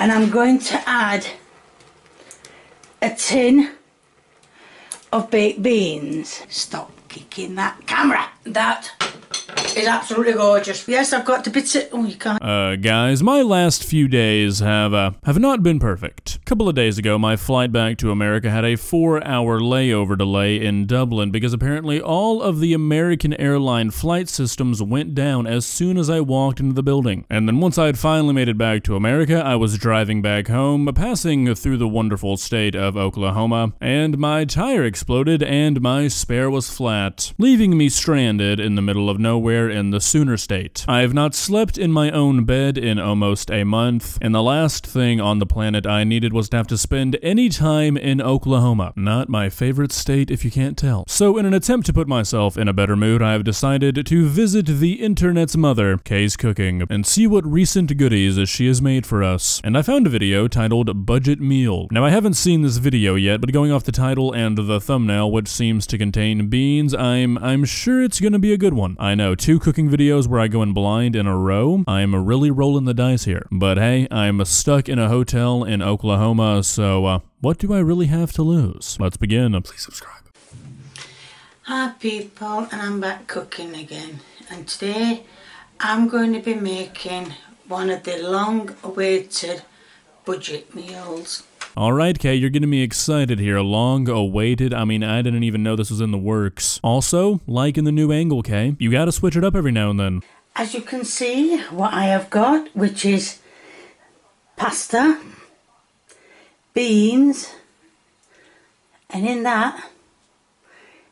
And I'm going to add a tin of baked beans. Stop kicking that camera. That is absolutely gorgeous. Yes, I've got the bits of... Oh, you can't... Guys, my last few days have not been perfect. A couple of days ago, my flight back to America had a 4-hour layover delay in Dublin because apparently all of the American airline flight systems went down as soon as I walked into the building. And then once I had finally made it back to America, I was driving back home, passing through the wonderful state of Oklahoma, and my tire exploded and my spare was flat, leaving me stranded in the middle of nowhere in the Sooner State. I have not slept in my own bed in almost a month, and the last thing on the planet I needed was to have to spend any time in Oklahoma. Not my favorite state if you can't tell. So in an attempt to put myself in a better mood, I have decided to visit the internet's mother, Kay's Cooking, and see what recent goodies she has made for us. And I found a video titled Budget Meal. Now I haven't seen this video yet, but going off the title and the thumbnail, which seems to contain beans, I'm sure it's gonna be a good one. I know, 2 cooking videos where I go in blind in a row. I'm really rolling the dice here. But hey, I'm stuck in a hotel in Oklahoma, so what do I really have to lose? Let's begin. Please subscribe. Hi people, and I'm back cooking again. And today I'm going to be making one of the long-awaited budget meals. Alright, Kay, you're getting me excited here. Long awaited. I mean, I didn't even know this was in the works. Also, liking the new angle, Kay. You gotta switch it up every now and then. As you can see, what I have got, which is pasta, beans, and in that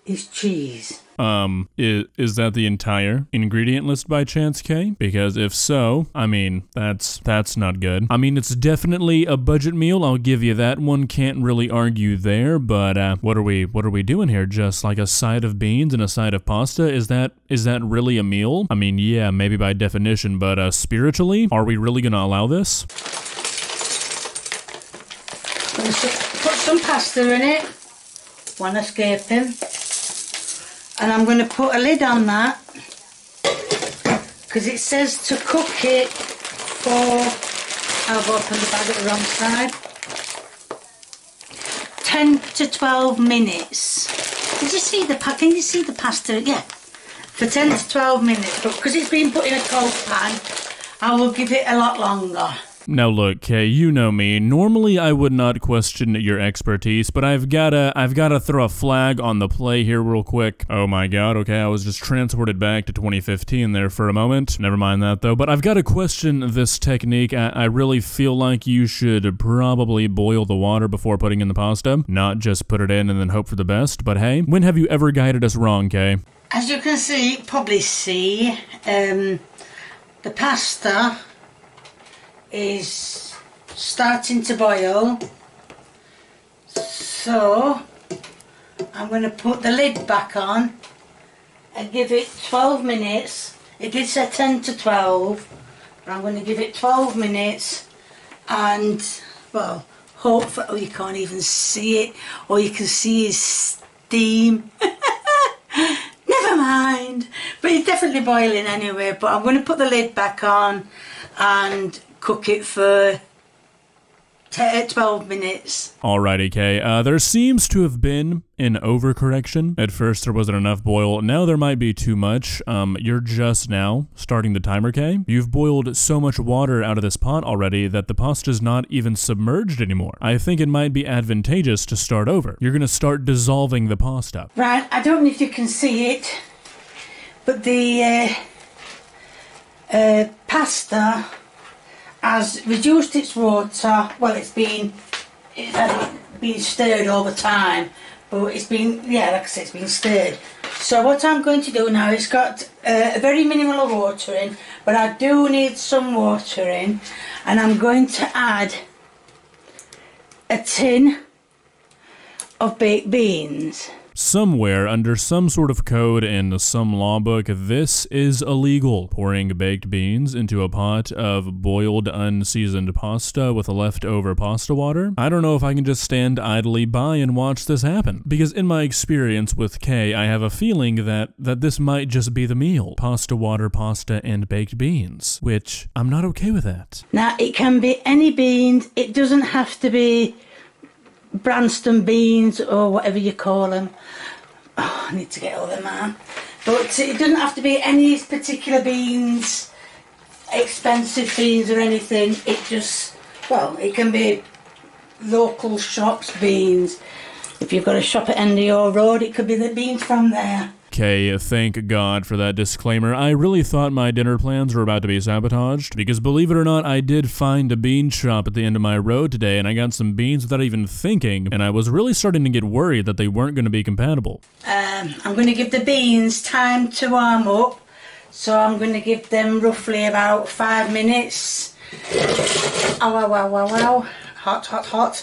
is cheese. Is that the entire ingredient list by chance, Kay? Because if so, I mean, that's not good. I mean, it's definitely a budget meal, I'll give you that one, can't really argue there, but what are we doing here? Just like a side of beans and a side of pasta? Is that really a meal? I mean, yeah, maybe by definition, but spiritually, are we really gonna allow this? Put some pasta in it, one escaping. And I'm going to put a lid on that because it says to cook it for, I've opened the bag at the wrong side, 10 to 12 minutes. Did you see the can you see the pasta? Yeah, for 10 to 12 minutes, but because it's been put in a cold pan, I will give it a lot longer. Now look, Kay, you know me. Normally I would not question your expertise, but I've gotta throw a flag on the play here real quick. Oh my god, okay, I was just transported back to 2015 there for a moment. Never mind that though, but I've gotta question this technique. I really feel like you should probably boil the water before putting in the pasta, not just put it in and then hope for the best. But hey, when have you ever guided us wrong, Kay? As you can see, the pasta is starting to boil, so I'm going to put the lid back on and give it 12 minutes. It did say 10 to 12, but I'm going to give it 12 minutes and, well, hopefully, oh, you can't even see it, or you can see his steam. Never mind, but it's definitely boiling anyway. But I'm going to put the lid back on and cook it for 12 minutes. Alrighty, Kay. There seems to have been an overcorrection. At first there wasn't enough boil, now there might be too much. You're just now starting the timer, Kay. You've boiled so much water out of this pot already that the pasta's not even submerged anymore. I think it might be advantageous to start over. You're gonna start dissolving the pasta. Right, I don't know if you can see it, but the pasta has reduced its water. Well, it's been stirred over time, but it's been, yeah, like I said, it's been stirred. So what I'm going to do now, it's got a very minimal of water in, but I do need some water in, and I'm going to add a tin of baked beans. Somewhere under some sort of code in some law book, this is illegal. Pouring baked beans into a pot of boiled unseasoned pasta with leftover pasta water. I don't know if I can just stand idly by and watch this happen, because in my experience with Kay, I have a feeling that this might just be the meal. Pasta water, pasta, and baked beans, which I'm not okay with that. Now, it can be any beans. It doesn't have to be Branston beans or whatever you call them. Oh, I need to get over, man. But it doesn't have to be any particular beans, expensive beans or anything. It just, well, it can be local shops beans. If you've got a shop at end of your road, it could be the beans from there. Okay, thank God for that disclaimer. I really thought my dinner plans were about to be sabotaged, because believe it or not, I did find a bean shop at the end of my road today, and I got some beans without even thinking, and I was really starting to get worried that they weren't going to be compatible. I'm going to give the beans time to warm up, so I'm going to give them roughly about 5 minutes. Ow. Hot.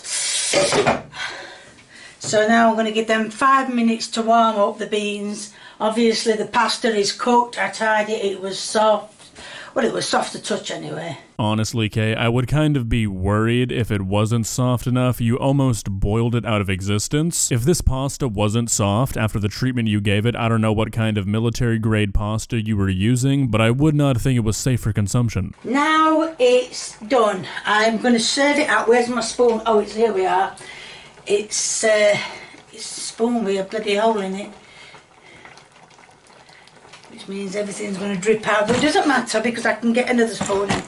So now I'm going to give them 5 minutes to warm up the beans. Obviously the pasta is cooked. I tried it, it was soft. Well, it was soft to touch anyway. Honestly, Kay, I would kind of be worried if it wasn't soft enough. You almost boiled it out of existence. If this pasta wasn't soft after the treatment you gave it, I don't know what kind of military-grade pasta you were using, but I would not think it was safe for consumption. Now it's done. I'm going to serve it out. Where's my spoon? Oh, here we are. It's a spoon with a bloody hole in it, which means everything's going to drip out, but it doesn't matter because I can get another spoon in.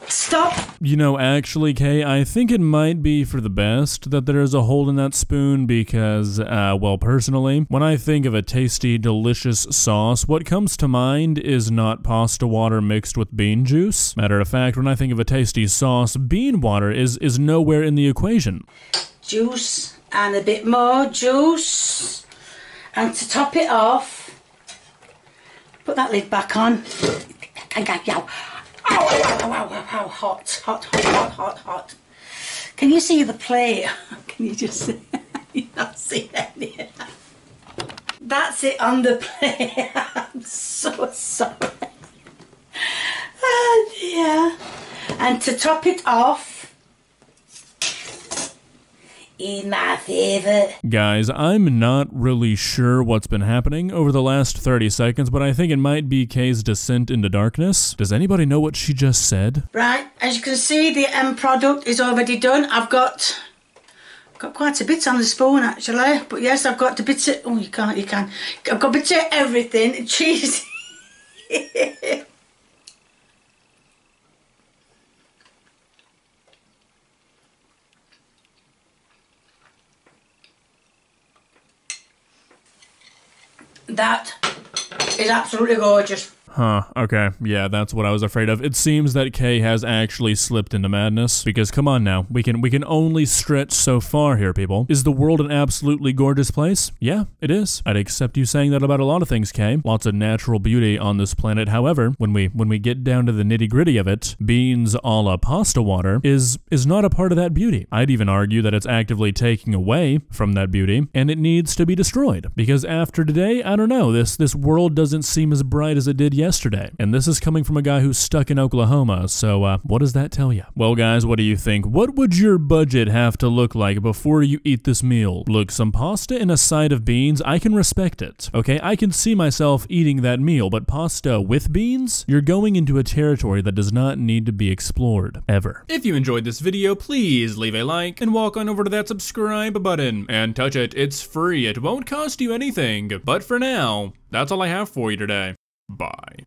Stop! You know, actually, Kay, I think it might be for the best that there is a hole in that spoon because, well, personally, when I think of a tasty, delicious sauce, what comes to mind is not pasta water mixed with bean juice. Matter of fact, when I think of a tasty sauce, bean water is nowhere in the equation. Juice and a bit more juice, and to top it off, put that lid back on. Ow, hot. Can you see the plate? Can you just see? You don't see any. That's it on the plate. I'm so sorry. Oh dear. And to top it off, in my favourite. Guys, I'm not really sure what's been happening over the last 30 seconds, but I think it might be Kay's descent into darkness. Does anybody know what she just said? Right, as you can see, the end product is already done. I've got quite a bit on the spoon actually, but yes, I've got the bits of, oh, you can. I've got bits of everything, cheese. That is absolutely gorgeous. Huh, okay, yeah, that's what I was afraid of. It seems that Kay has actually slipped into madness, because come on now, we can only stretch so far here, people. Is the world an absolutely gorgeous place? Yeah, it is. I'd accept you saying that about a lot of things, Kay. Lots of natural beauty on this planet. However, when we get down to the nitty-gritty of it, beans a la pasta water is not a part of that beauty. I'd even argue that it's actively taking away from that beauty, and it needs to be destroyed. Because after today, I don't know, this world doesn't seem as bright as it did yesterday. And this is coming from a guy who's stuck in Oklahoma, so what does that tell you? Well, guys, what do you think? What would your budget have to look like before you eat this meal? Look, some pasta and a side of beans, I can respect it. Okay, I can see myself eating that meal, but pasta with beans? You're going into a territory that does not need to be explored, ever. If you enjoyed this video, please leave a like and walk on over to that subscribe button and touch it. It's free. It won't cost you anything. But for now, that's all I have for you today. Bye.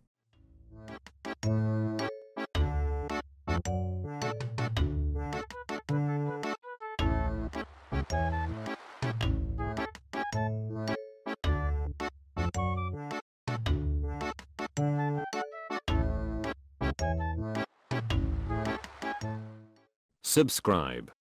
Subscribe.